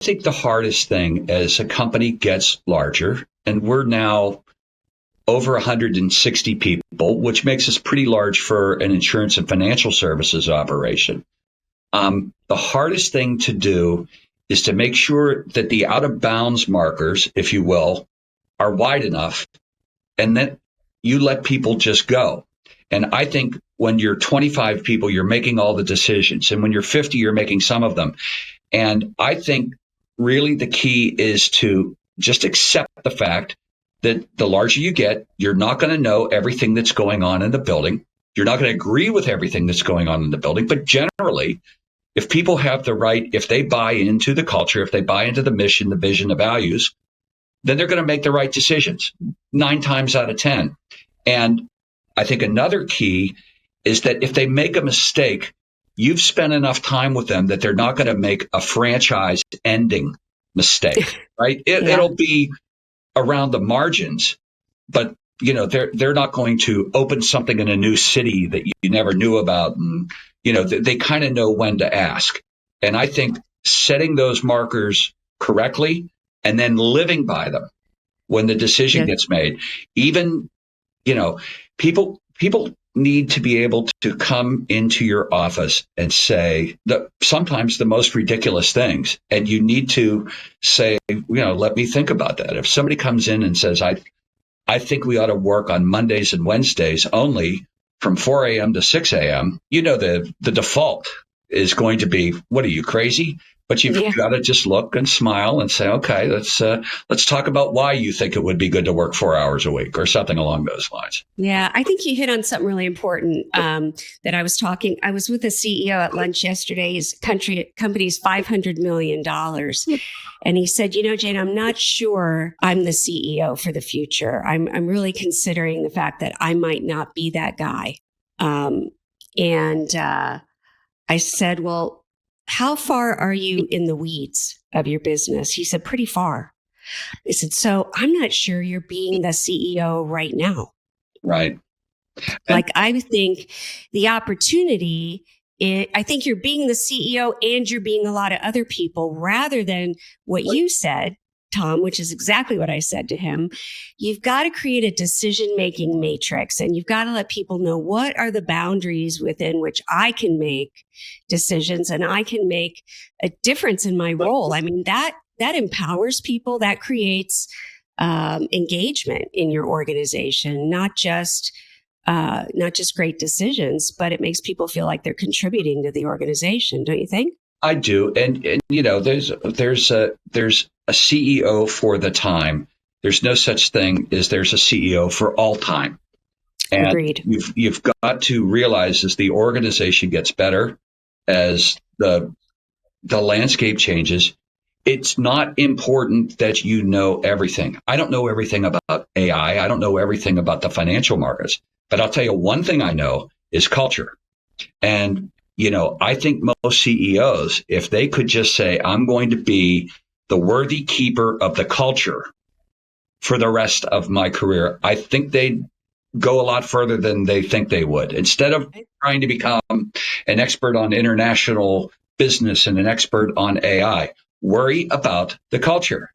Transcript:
think the hardest thing as a company gets larger, and we're now over 160 people, which makes us pretty large for an insurance and financial services operation. The hardest thing to do is to make sure that the out of bounds markers, if you will, are wide enough, and then you let people just go. And I think when you're 25 people, you're making all the decisions. And when you're 50, you're making some of them. And I think really the key is to just accept the fact that the larger you get, you're not going to know everything that's going on in the building. You're not going to agree with everything that's going on in the building. But generally, if people have the right, if they buy into the culture, if they buy into the mission, the vision, the values, then they're going to make the right decisions 9 times out of 10. And I think another key is that if they make a mistake, you've spent enough time with them that they're not going to make a franchise ending mistake, right? It'll be around the margins, but they're not going to open something in a new city that you never knew about. And, they kind of know when to ask. And I think setting those markers correctly and then living by them when the decision gets made, even, people need to be able to come into your office and say sometimes the most ridiculous things. And you need to say, let me think about that. If somebody comes in and says, I think we ought to work on Mondays and Wednesdays only from 4 a.m. to 6 a.m., the default is going to be, what are you, crazy? But you've got to just look and smile and say, okay, let's talk about why you think it would be good to work 4 hours a week or something along those lines. Yeah, I think you hit on something really important that I was with a CEO at lunch yesterday. His company's $500 million. And he said, Jane, I'm not sure I'm the CEO for the future. I'm really considering the fact that I might not be that guy. And I said, well, how far are you in the weeds of your business? He said, pretty far. I said, so I'm not sure you're being the CEO right now. Right. Like, I think the opportunity, I think you're being the CEO and you're being a lot of other people rather than what you said, Tom, which is exactly what I said to him. You've got to create a decision-making matrix, and you've got to let people know what are the boundaries within which I can make decisions and I can make a difference in my role. I mean, that empowers people, that creates engagement in your organization, not just great decisions, but it makes people feel like they're contributing to the organization. Don't you think? I do. And there's a CEO for the time. There's no such thing as there's a CEO for all time. And agreed. You've got to realize as the organization gets better, as the landscape changes, it's not important that you know everything. I don't know everything about AI. I don't know everything about the financial markets. But I'll tell you one thing I know is culture. And I think most CEOs, if they could just say, I'm going to be the worthy keeper of the culture for the rest of my career, I think they'd go a lot further than they think they would. Instead of trying to become an expert on international business and an expert on AI, worry about the culture.